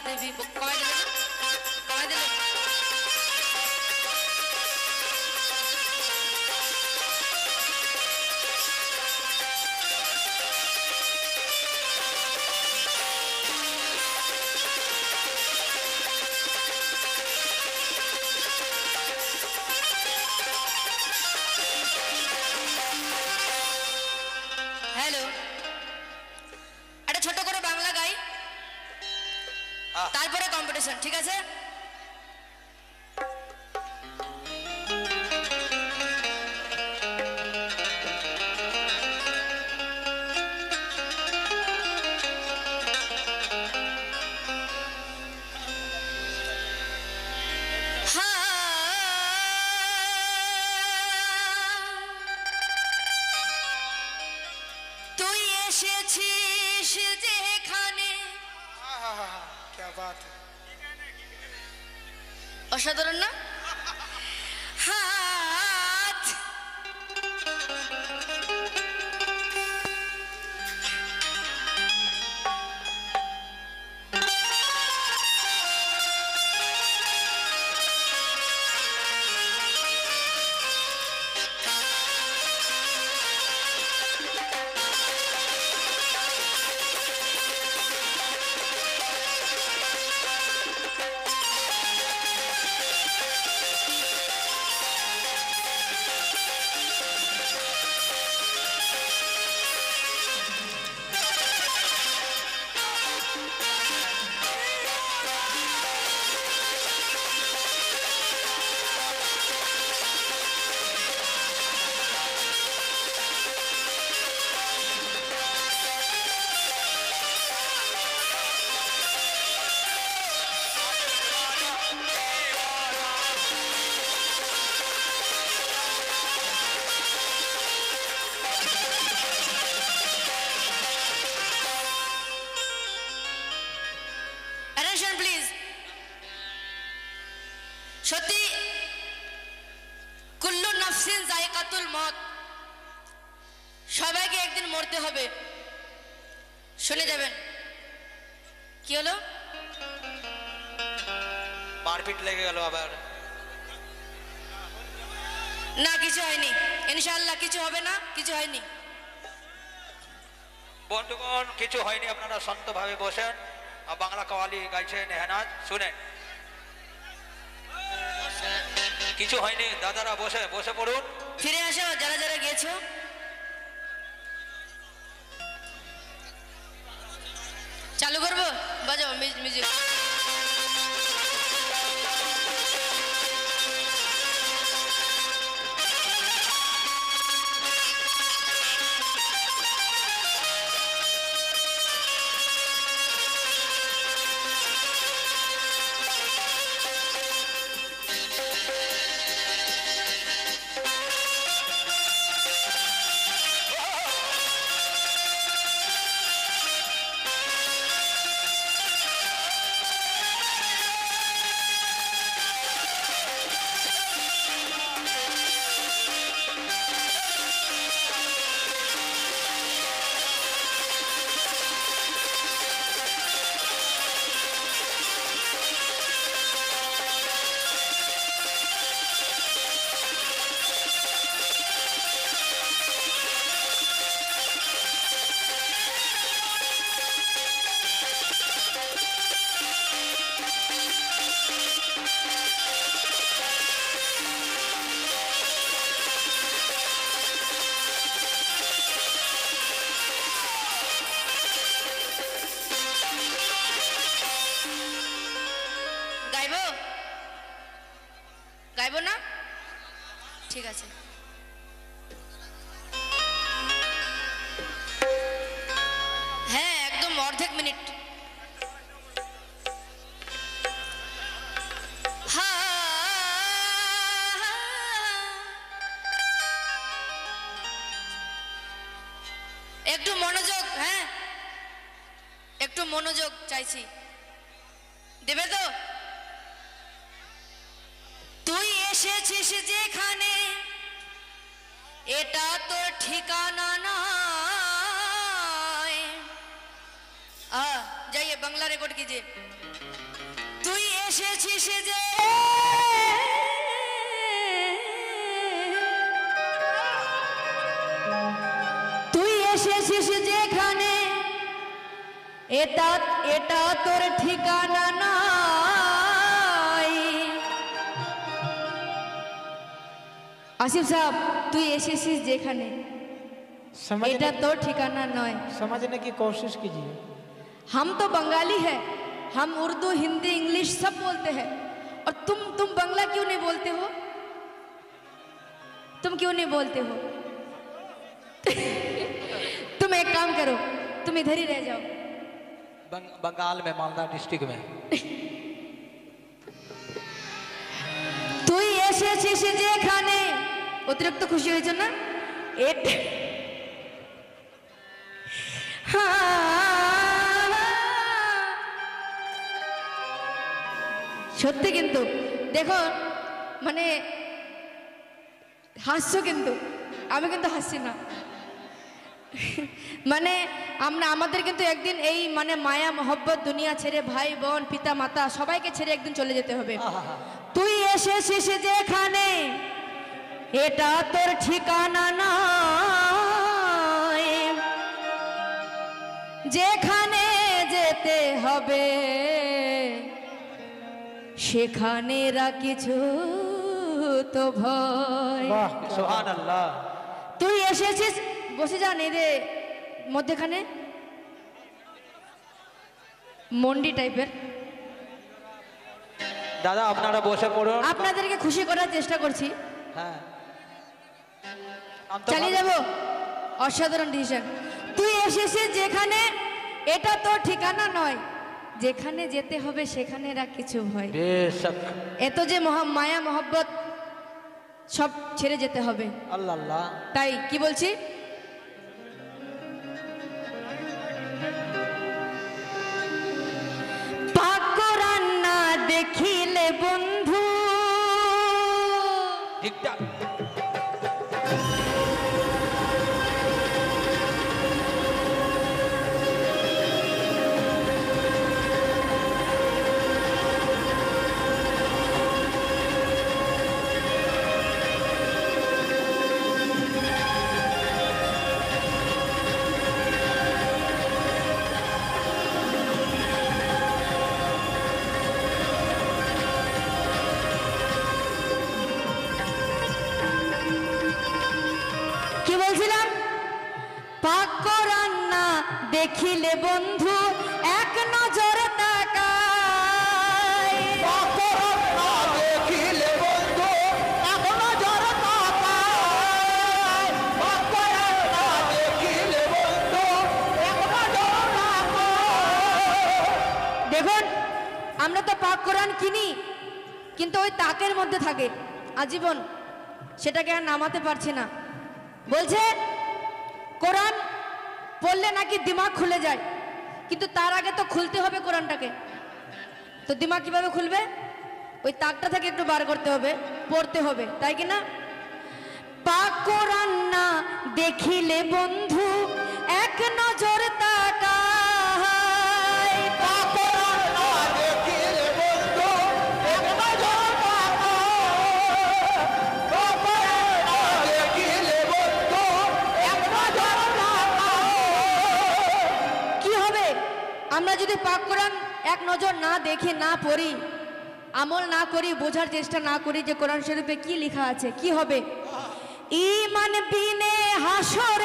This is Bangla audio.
দেবী কমাই দিলে কমাই দিলে হ্যালো একটা ছোট করে বাংলা গাই তারপরে কম্পিটিশন ঠিক আছে তুই এসেছিস যেখানে क्या बात है অসাধারণ না হাত অ্যাটেনশন প্লিজ সত্যি কুল্লু নাফসিন যায়কাতুল মউত সবাইকে একদিন মরতে হবে শুনে যাবেন কি হলো मारपीट लेगे गलो आबार না কিছু হয়নি ইনশাআল্লাহ কিছু হবে না কিছু হয়নি বন্ধুগণ কিছু হয়নি আপনারা শান্তভাবে বসেন আর বাংলা কাওয়ালি গাইছে নেহানাজ শুনেন কিছু হয়নি দাদারা বসে বসে পড়ুন ফিরে আসো যারা যারা গিয়েছো চালু করবো বাজাও মিউজিক গাইবো না ঠিক আছে হ্যাঁ একদম অর্ধেক মিনিট একটু মনোযোগ হ্যাঁ একটু মনোযোগ চাইছি দেবে তো তুই এসেছিস যেখানে এটা তো ঠিকানা নয় जाइए बंगला रिकॉर्ड कीजिए এসেছিস যে তুই এসেছিস যেখানে এটা এটা তোর ঠিকানা নাই। आसिफ साहब तू एसेसिस जेखाने एटा तो ठिकाना नय। समझने की कोशिश कीजिए। हम तो बंगाली है, हम उर्दू हिंदी इंग्लिश सब बोलते हैं और तुम बंगला क्यों नहीं बोलते हो? तुम क्यों नहीं बोलते हो? तुम एक काम करो, तुम इधर ही रह जाओ। बंगाल में, मालदा डिस्ट्रिक्ट में। তুই এসেছিস যেখানে অতিরিক্ত খুশি হয়েছ না? সত্যি কিন্তু দেখো মানে হাসছো কিন্তু আমি কিন্তু হাসছি না। মানে আমাদের কিন্তু একদিন এই মানে মায়া মোহব্বত দুনিয়া ছেড়ে ভাই বোন পিতা মাতা সবাইকে ছেড়ে একদিন চলে যেতে হবে। তুই এসেছিস যেখানে এটা তোর ঠিকানা নয়, যেখানে যেতে হবে সেখানে কিছু তো ভয়। সুবহানাল্লাহ। তুই এসেছিস, বসে যা নে রে মধ্যখানে মন্ডি টাইপের। দাদা আপনারা বসে পড়ুন, আপনাদেরকে খুশি করার চেষ্টা করছি। হ্যাঁ চালিয়ে যাব। অসাধারণ ডিসিশন। তুই এসেছিস যেখানে এটা তোর ঠিকানা নয়, যেখানে যেতে হবে সেখানে কিছু ভয়। বেশক এত যে মায়া মোহব্বত সব ছেড়ে যেতে হবে। আল্লাহ আল্লাহ। তাই কি বলছি, পাক কোরআন না দেখিলে বন্ধু ঠিকঠাক। দেখিলে বন্ধু এক নজর তাকাই, দেখিলে বন্ধু এক নজর তাকাই, দেখিলে বন্ধু এক নজর তাকাই। দেখুন আমরা তো পাক কোরআন কিনি কিন্তু ওই তাকের মধ্যে থাকে আজীবন, সেটাকে আর নামাতে পারছি না। বলছে কোরআন পড়লে নাকি দিমাগ খুলে যায়, কিন্তু তার আগে তো খুলতে হবে কোরআনটাকে। তো দিমাগ কিভাবে খুলবে? ওই তাকটা থেকে একটু বার করতে হবে, পড়তে হবে, তাই কি না? পাক কোরআন না দেখিলে বন্ধু এক নজর তাকাই, পাক কোরআন না দেখিলে বন্ধু এক নজর তাকাই, পাক কোরআন না দেখিলে বন্ধু এক নজর তাকাই। কি হবে আমরা যদি পাক কোরআন এক নজর না দেখি, না পড়ি, আমল না করি, বোঝার চেষ্টা না করি যে কোরআন শরীফে কি লেখা আছে? কি হবে? ঈমান বিনে হাসর